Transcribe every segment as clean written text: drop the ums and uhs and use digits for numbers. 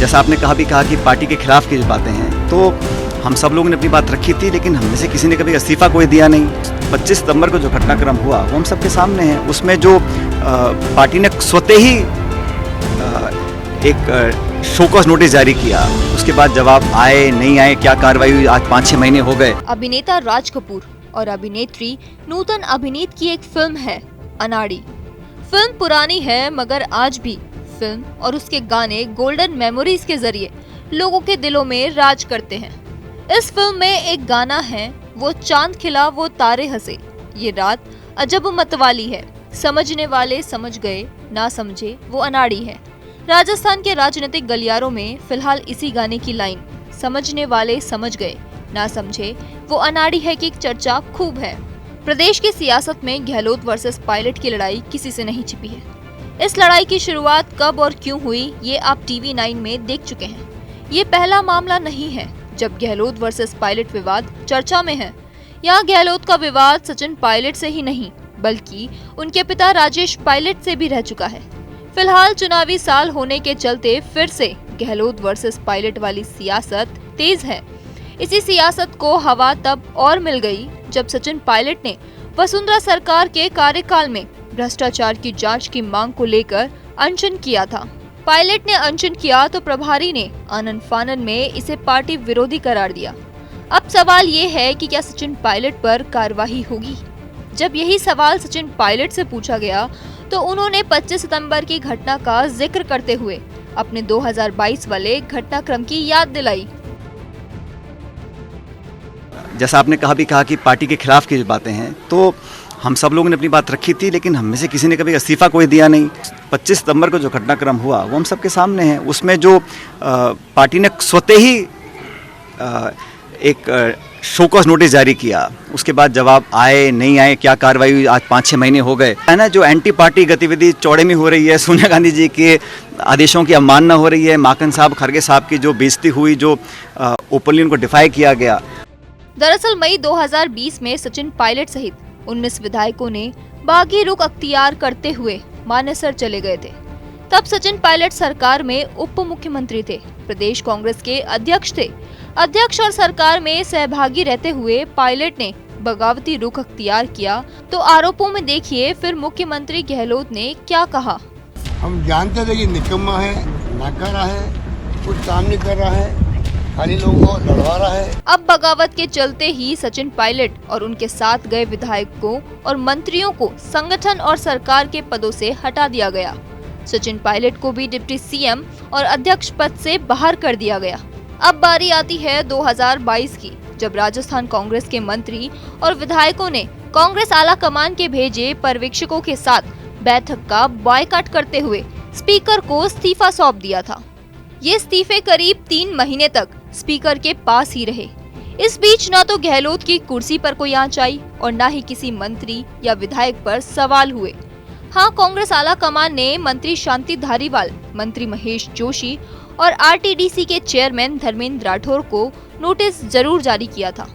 जैसा आपने कहा कि पार्टी के खिलाफ की बातें हैं, तो हम सब लोगों ने अपनी बात रखी थी, लेकिन हम में से किसी ने कभी इस्तीफा कोई दिया नहीं। 25 सितंबर को जो घटनाक्रम हुआ वो हम सबके सामने है। उसमें जो पार्टी ने स्वतः ही एक शोकॉज नोटिस जारी किया, उसके बाद जवाब आए नहीं आए, क्या कार्रवाई हुई, आज 5-6 महीने हो गए। अभिनेता राज कपूर और अभिनेत्री नूतन अभिनीत की एक फिल्म है अनाड़ी। फिल्म पुरानी है मगर आज भी फिल्म और उसके गाने गोल्डन मेमोरीज के जरिए लोगों के दिलों में राज करते हैं। इस फिल्म में एक गाना है, वो चांद खिला वो तारे हंसे, ये रात अजब मतवाली है, समझने वाले समझ गए, ना समझे वो अनाड़ी है। राजस्थान के राजनीतिक गलियारों में फिलहाल इसी गाने की लाइन समझने वाले समझ गए, ना समझे वो अनाड़ी है की चर्चा खूब है। प्रदेश की सियासत में गहलोत वर्सेस पायलट की लड़ाई किसी से नहीं छिपी है। इस लड़ाई की शुरुआत कब और क्यों हुई ये आप टीवी 9 में देख चुके हैं। ये पहला मामला नहीं है जब गहलोत वर्सेस पायलट विवाद चर्चा में है। यहाँ गहलोत का विवाद सचिन पायलट से ही नहीं बल्कि उनके पिता राजेश पायलट से भी रह चुका है। फिलहाल चुनावी साल होने के चलते फिर से गहलोत वर्सेस पायलट वाली सियासत तेज है। इसी सियासत को हवा तब और मिल गई जब सचिन पायलट ने वसुंधरा सरकार के कार्यकाल में भ्रष्टाचार की जांच की मांग को लेकर अनशन किया था। पायलट ने अनशन किया तो प्रभारी ने आनन फानन में इसे पार्टी विरोधी करार दिया। अब सवाल ये है कि क्या सचिन पायलट पर कार्रवाई होगी? जब यही सवाल सचिन पायलट से पूछा गया तो उन्होंने 25 सितंबर की घटना का जिक्र करते हुए अपने 2022 वाले घटनाक्रम की याद दिलाई। जैसा आपने कहा कि पार्टी के खिलाफ की बातें हैं, तो हम सब लोगों ने अपनी बात रखी थी, लेकिन हम में से किसी ने कभी इस्तीफा कोई दिया नहीं। 25 सितंबर को जो घटनाक्रम हुआ वो हम सबके सामने है। उसमें जो पार्टी ने स्वतः ही एक शोकॉज नोटिस जारी किया, उसके बाद जवाब आए नहीं आए, क्या कार्रवाई हुई, आज 5-6 महीने हो गए है ना। जो एंटी पार्टी गतिविधि चौड़े में हो रही है, सोनिया गांधी जी के आदेशों की अवमानना हो रही है, माकन साहब खड़गे साहब की जो बेइज्जती हुई, जो ओपनली उनको डिफाई किया गया। दरअसल मई 2020 में सचिन पायलट सहित 19 विधायकों ने बागी रुख अख्तियार करते हुए मानेसर चले गए थे। तब सचिन पायलट सरकार में उप मुख्यमंत्री थे, प्रदेश कांग्रेस के अध्यक्ष थे। अध्यक्ष और सरकार में सहभागी रहते हुए पायलट ने बगावती रुख अख्तियार किया तो आरोपों में देखिए फिर मुख्यमंत्री गहलोत ने क्या कहा। हम जानते थे कि निकम्मा है, नाकारा है, कुछ काम नहीं कर रहा है, खाली लोगों को लड़वा रहा है। अब बगावत के चलते ही सचिन पायलट और उनके साथ गए विधायकों और मंत्रियों को संगठन और सरकार के पदों से हटा दिया गया। सचिन पायलट को भी डिप्टी सीएम और अध्यक्ष पद से बाहर कर दिया गया। अब बारी आती है 2022 की, जब राजस्थान कांग्रेस के मंत्री और विधायकों ने कांग्रेस आला कमान के भेजे पर्यवेक्षकों के साथ बैठक का बॉयकॉट करते हुए स्पीकर को इस्तीफा सौंप दिया था। ये इस्तीफे करीब 3 महीने तक स्पीकर के पास ही रहे। इस बीच न तो गहलोत की कुर्सी पर कोई आंच आई और न ही किसी मंत्री या विधायक पर सवाल हुए। हाँ, कांग्रेस आला कमान ने मंत्री शांति धारीवाल, मंत्री महेश जोशी और आरटीडीसी के चेयरमैन धर्मेंद्र राठौर को नोटिस जरूर जारी किया था।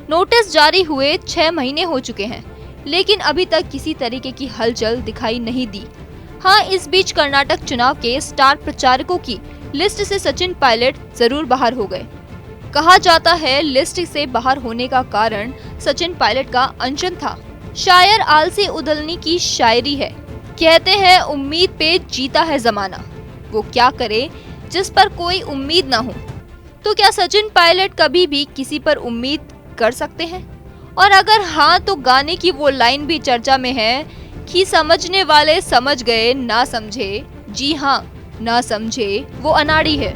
नोटिस जारी हुए 6 महीने हो चुके हैं, लेकिन अभी तक किसी तरीके की हलचल दिखाई नहीं दी। हाँ, इस बीच कर्नाटक चुनाव के स्टार प्रचारकों की लिस्ट से सचिन पायलट जरूर बाहर हो गए। कहा जाता है लिस्ट से बाहर होने का कारण सचिन पायलट का अनशन था। शायर आलसी उदलनी की शायरी है, कहते हैं उम्मीद पे जीता है जमाना, वो क्या करे जिस पर कोई उम्मीद ना हो। तो क्या सचिन पायलट कभी भी किसी पर उम्मीद कर सकते हैं? और अगर हाँ तो गाने की वो लाइन भी चर्चा में है कि समझने वाले समझ गए, ना समझे, जी हाँ, ना समझे वो अनाड़ी है।